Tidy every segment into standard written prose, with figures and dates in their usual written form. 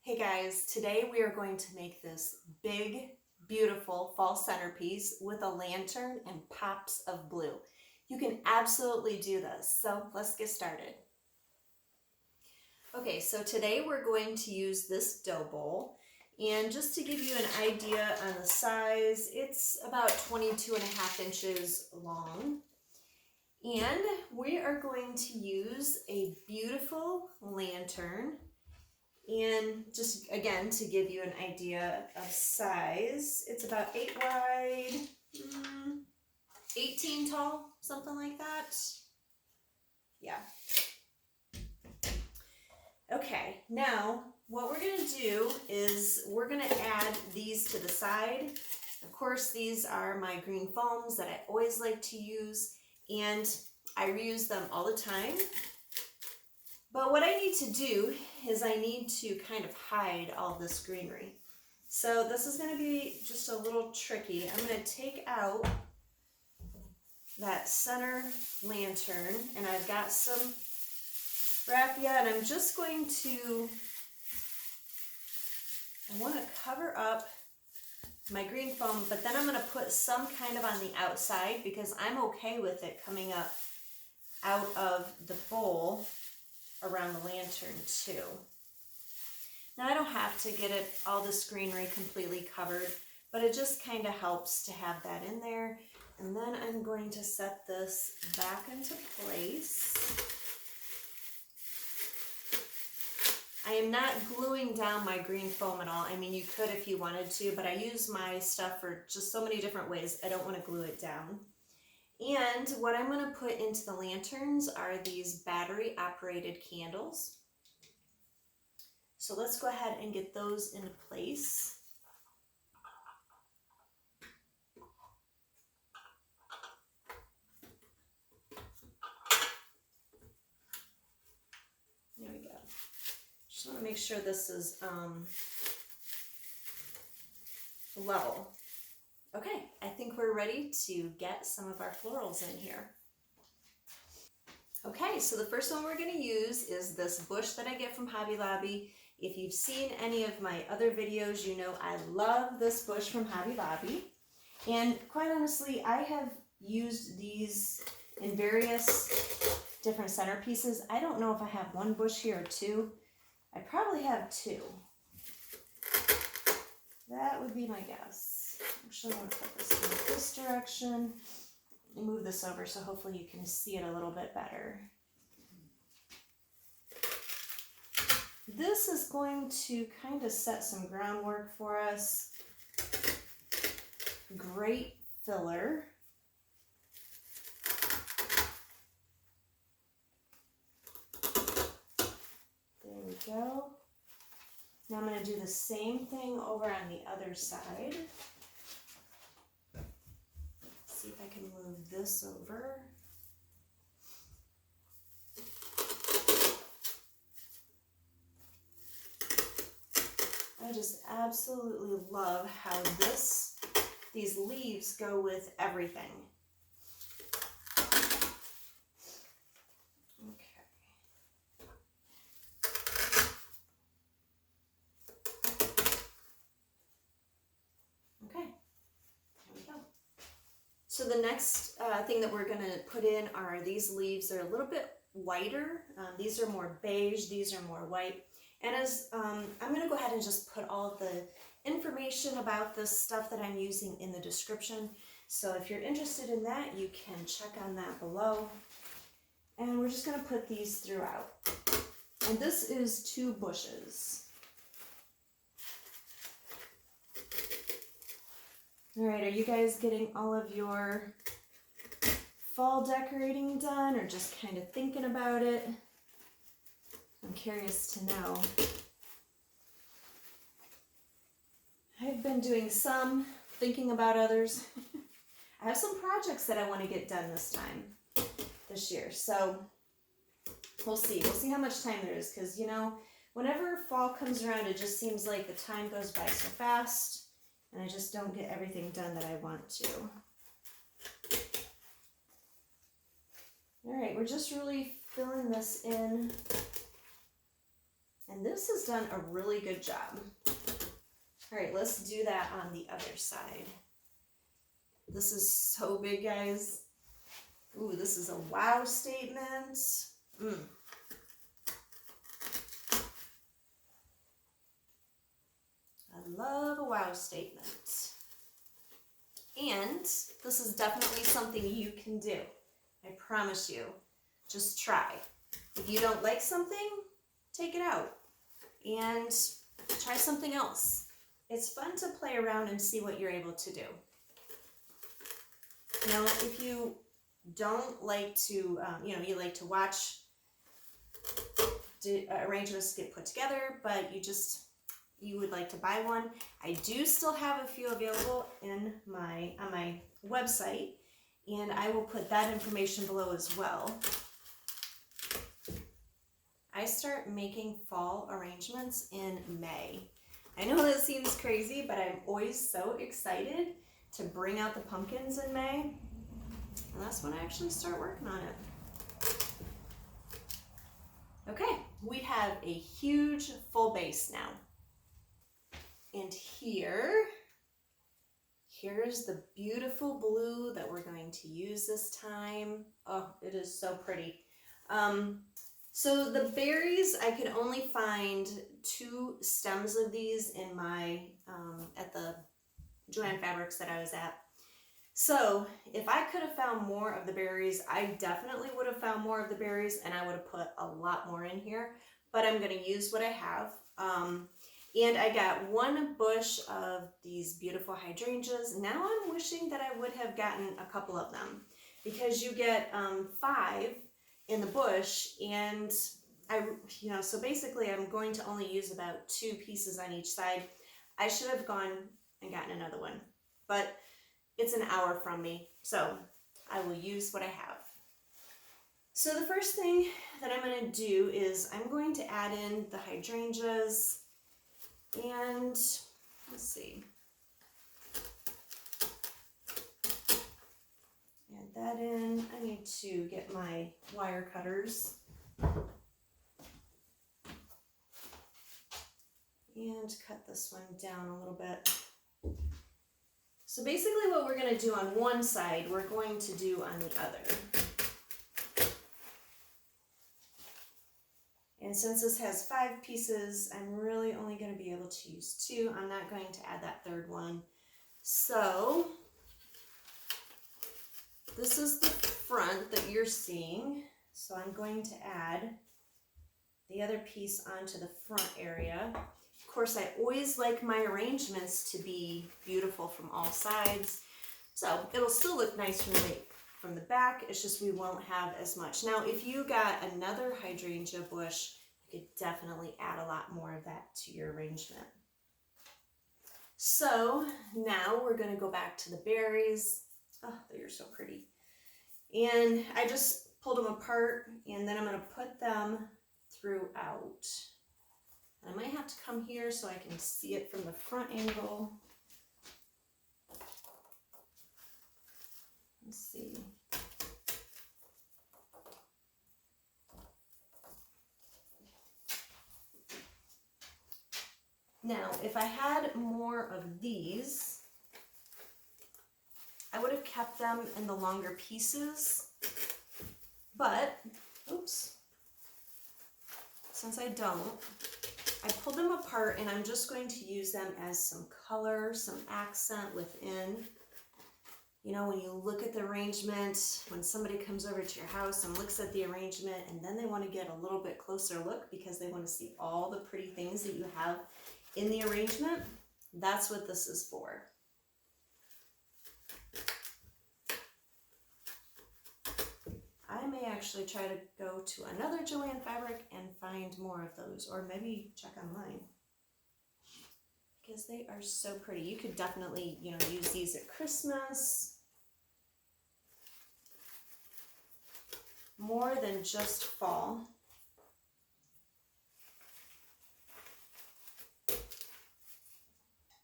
Hey guys, today we are going to make this big, beautiful fall centerpiece with a lantern and pops of blue. You can absolutely do this, so let's get started. Okay, so today we're going to use this dough bowl, and just to give you an idea on the size, it's about 22.5 inches long. And we are going to use a beautiful lantern. And just again, to give you an idea of size, it's about 8 wide, 18 tall, something like that. Yeah. Okay, now what we're going to do is we're going to add these to the side. Of course, these are my green foams that I always like to use, and I reuse them all the time. But what I need to do is I need to kind of hide all this greenery. So this is going to be just a little tricky. I'm going to take out that center lantern, and I've got some raffia, and I'm just going to, I want to cover up my green foam, but then I'm going to put some kind of on the outside because I'm okay with it coming up out of the bowl around the lantern too. Now I don't have to get it all this greenery completely covered, but it just kind of helps to have that in there. And then I'm going to set this back into place. I am not gluing down my green foam at all. I mean, you could if you wanted to, but I use my stuff for just so many different ways. I don't want to glue it down. And what I'm going to put into the lanterns are these battery operated candles. So let's go ahead and get those into place. There we go. Just want to make sure this is level. Okay, I think we're ready to get some of our florals in here. Okay, so the first one we're going to use is this bush that I get from Hobby Lobby. If you've seen any of my other videos, you know I love this bush from Hobby Lobby. And quite honestly, I have used these in various different centerpieces. I don't know if I have one bush here or two. I probably have two. That would be my guess. Actually, I'm going to put this in this direction and move this over so hopefully you can see it a little bit better. This is going to kind of set some groundwork for us. Great filler. There we go. Now I'm going to do the same thing over on the other side. See if I can move this over. I just absolutely love how these leaves go with everything. So the next thing that we're going to put in are these leaves. They're a little bit whiter. These are more beige. These are more white. And as I'm going to go ahead and just put all of the information about this stuff that I'm using in the description. So if you're interested in that, you can check on that below. And we're just going to put these throughout. And this is 2 bushes. All right, are you guys getting all of your fall decorating done or just kind of thinking about it? I'm curious to know. I've been doing some, thinking about others. I have some projects that I want to get done this year. So we'll see. We'll see how much time there is because, you know, whenever fall comes around, it just seems like the time goes by so fast. And I just don't get everything done that I want to. All right, we're just really filling this in And this has done a really good job. All right, let's do that on the other side. This is so big, guys. Ooh, this is a wow statement. I love a wow statement. And this is definitely something you can do. I promise you. Just try. If you don't like something, take it out and try something else. It's fun to play around and see what you're able to do. You know, if you don't like to, you like to watch arrangements get put together, but you would like to buy one, I do still have a few available on my website, and I will put that information below as well. I start making fall arrangements in May. I know that seems crazy, but I'm always so excited to bring out the pumpkins in May. And that's when I actually start working on it. Okay, we have a huge full base now. And here's the beautiful blue that we're going to use this time. Oh, it is so pretty. So the berries, I could only find 2 stems of these in my, at the Joann Fabrics that I was at. So if I could have found more of the berries, I definitely would have found more of the berries, and I would have put a lot more in here, but I'm going to use what I have. And I got 1 bush of these beautiful hydrangeas. Now I'm wishing that I would have gotten a couple of them, because you get 5 in the bush, and so basically I'm going to only use about 2 pieces on each side. I should have gone and gotten another one, but it's an hour from me, so I will use what I have. So the first thing that I'm going to do is I'm going to add in the hydrangeas, and let's see, add that in. I need to get my wire cutters and cut this one down a little bit. So basically what we're going to do on one side, we're going to do on the other. And since this has 5 pieces, I'm really only going to be able to use 2. I'm not going to add that third one. So this is the front that you're seeing. So I'm going to add the other piece onto the front area. Of course, I always like my arrangements to be beautiful from all sides. So it'll still look nice from the back. It's just we won't have as much. Now, if you got another hydrangea bush, you could definitely add a lot more of that to your arrangement. So now we're going to go back to the berries. Oh, they're so pretty. And I just pulled them apart, and then I'm going to put them throughout. I might have to come here so I can see it from the front angle. Let's see. Now, if I had more of these, I would have kept them in the longer pieces, but, oops, since I don't, I pulled them apart, and I'm just going to use them as some color, some accent within. You know, when you look at the arrangement, when somebody comes over to your house and looks at the arrangement, and then they want to get a little bit closer look because they want to see all the pretty things that you have in the arrangement, that's what this is for. I may actually try to go to another Joann fabric and find more of those, or maybe check online, because they are so pretty. You could definitely, use these at Christmas, more than just fall.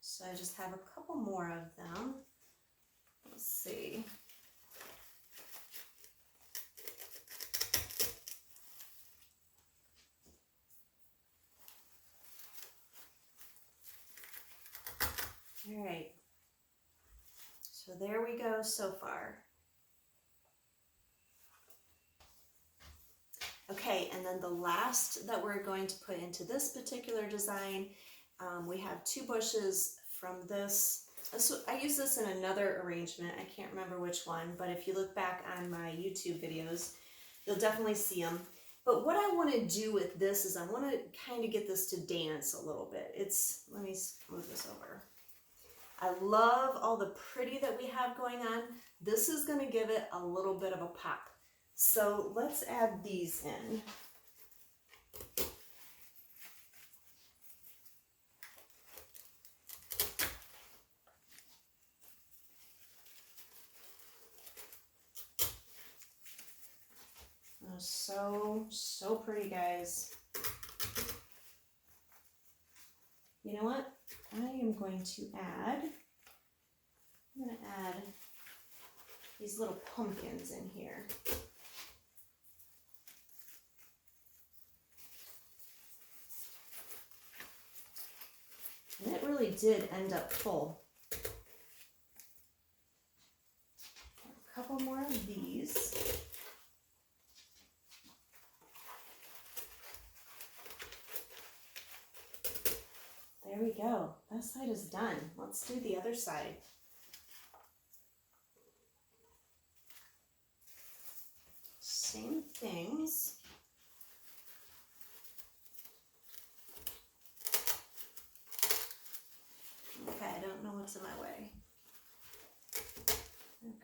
So I just have a couple more of them. Let's see. All right. So there we go so far. Okay, and then the last that we're going to put into this particular design, we have 2 bushes from this. So I use this in another arrangement. I can't remember which one, but if you look back on my YouTube videos, you'll definitely see them. But what I want to do with this is I want to kind of get this to dance a little bit. Let me move this over. I love all the pretty that we have going on. This is going to give it a little bit of a pop. So let's add these in. Oh, so pretty, guys. You know what? I'm going to add these little pumpkins in here. And it really did end up full. A couple more of these. There we go. That side is done. Let's do the other side. Same things. Okay, I don't know what's in my way. Okay.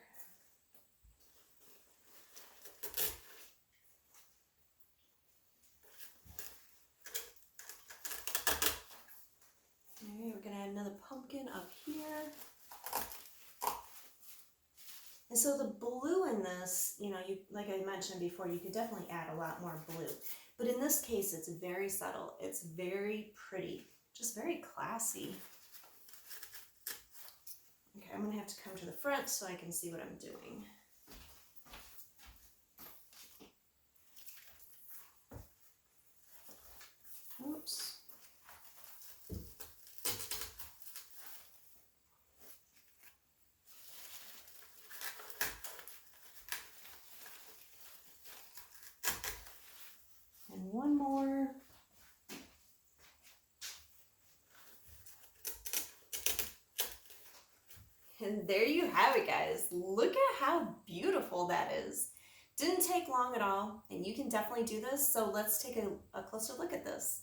All right, we're gonna add another pumpkin up here. And so the blue in this, you know, like I mentioned before, you could definitely add a lot more blue. But in this case, it's very subtle. It's very pretty, just very classy. Okay, I'm gonna have to come to the front so I can see what I'm doing. Oops. And one more. And there you have it, guys. Look at how beautiful that is. Didn't take long at all, and you can definitely do this. So let's take a closer look at this.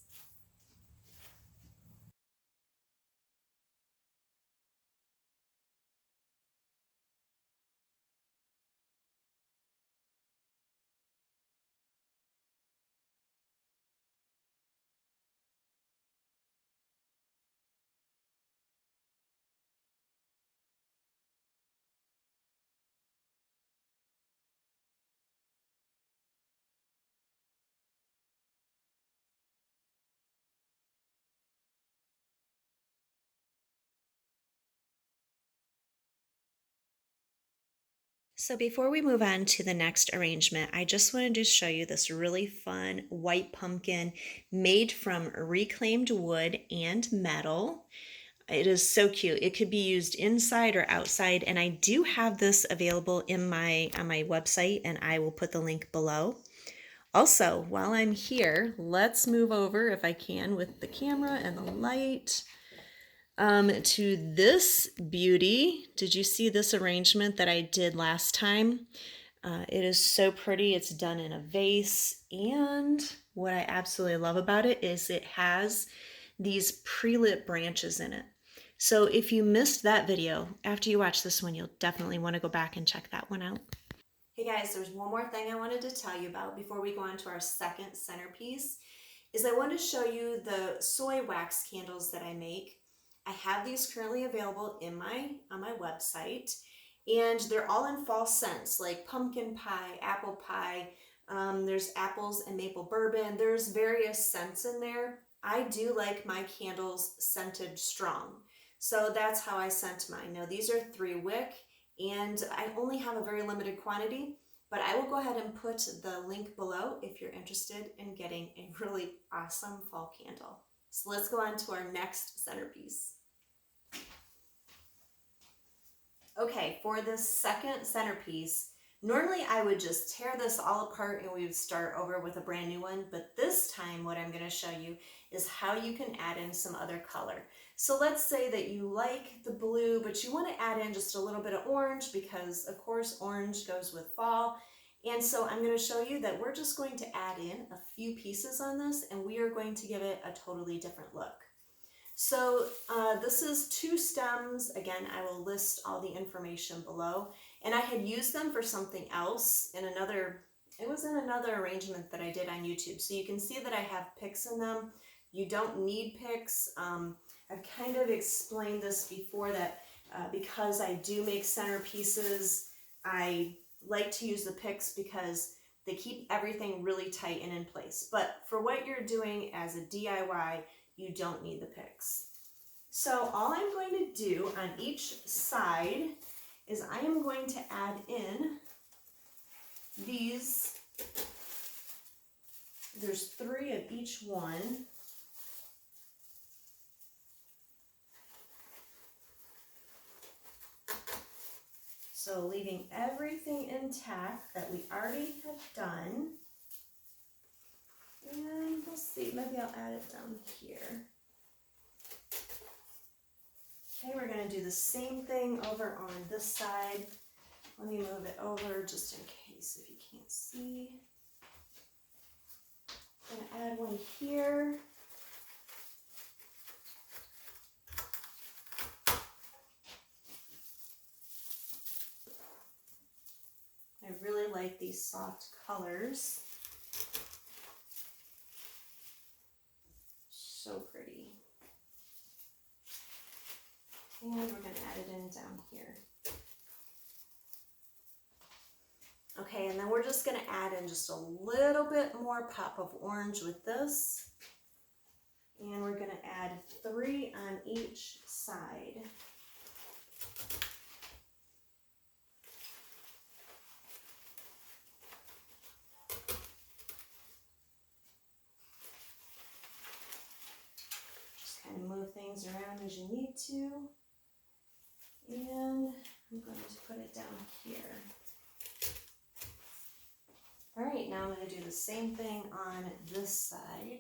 So before we move on to the next arrangement, I just wanted to show you this really fun white pumpkin made from reclaimed wood and metal. It is so cute. It could be used inside or outside, and I do have this available on my website, and I will put the link below. Also, while I'm here, let's move over, if I can, with the camera and the light. To this beauty. Did you see this arrangement that I did last time? It is so pretty. It's done in a vase, and what I absolutely love about it is it has these pre-lit branches in it. So if you missed that video, after you watch this one, you'll definitely want to go back and check that one out. Hey guys, there's one more thing I wanted to tell you about before we go on to our second centerpiece, is I want to show you the soy wax candles that I make. I have these currently available on my website, and they're all in fall scents like pumpkin pie, apple pie. There's apples and maple bourbon. There's various scents in there. I do like my candles scented strong, so that's how I scent mine. Now these are 3 wick, and I only have a very limited quantity, but I will go ahead and put the link below if you're interested in getting a really awesome fall candle. So let's go on to our next centerpiece. Okay, for this second centerpiece, normally I would just tear this all apart and we would start over with a brand new one, but this time what I'm going to show you is how you can add in some other color. So let's say that you like the blue, but you want to add in just a little bit of orange because of course orange goes with fall. And so I'm going to show you that we're just going to add in a few pieces on this and we are going to give it a totally different look. So this is 2 stems. Again, I will list all the information below. And I had used them for something else in another, it was in another arrangement that I did on YouTube. So you can see that I have picks in them. You don't need picks. I've kind of explained this before that because I do make centerpieces, I like to use the picks because they keep everything really tight and in place. But for what you're doing as a DIY, you don't need the picks. So all I'm going to do on each side is I am going to add in these. There's 3 of each one. So leaving everything intact that we already have done. And we'll see, maybe I'll add it down here. Okay, we're going to do the same thing over on this side. Let me move it over just in case if you can't see. I'm going to add one here. I really like these soft colors. So pretty. And we're going to add it in down here. Okay, and then we're just going to add in just a little bit more pop of orange with this. And we're going to add 3 on each side. Move things around as you need to, and I'm going to put it down here. All right, now I'm going to do the same thing on this side.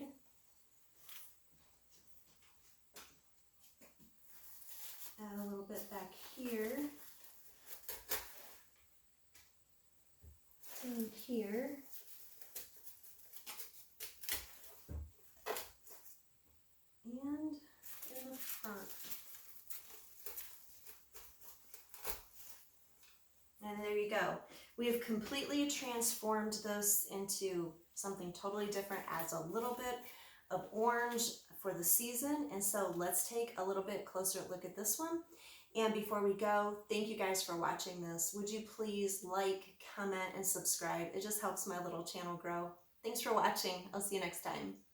Add a little bit back here, and here. And in the front. And there you go. We have completely transformed this into something totally different. Adds a little bit of orange for the season. And so let's take a little bit closer look at this one. And before we go, thank you guys for watching this. Would you please like, comment, and subscribe? It just helps my little channel grow. Thanks for watching. I'll see you next time.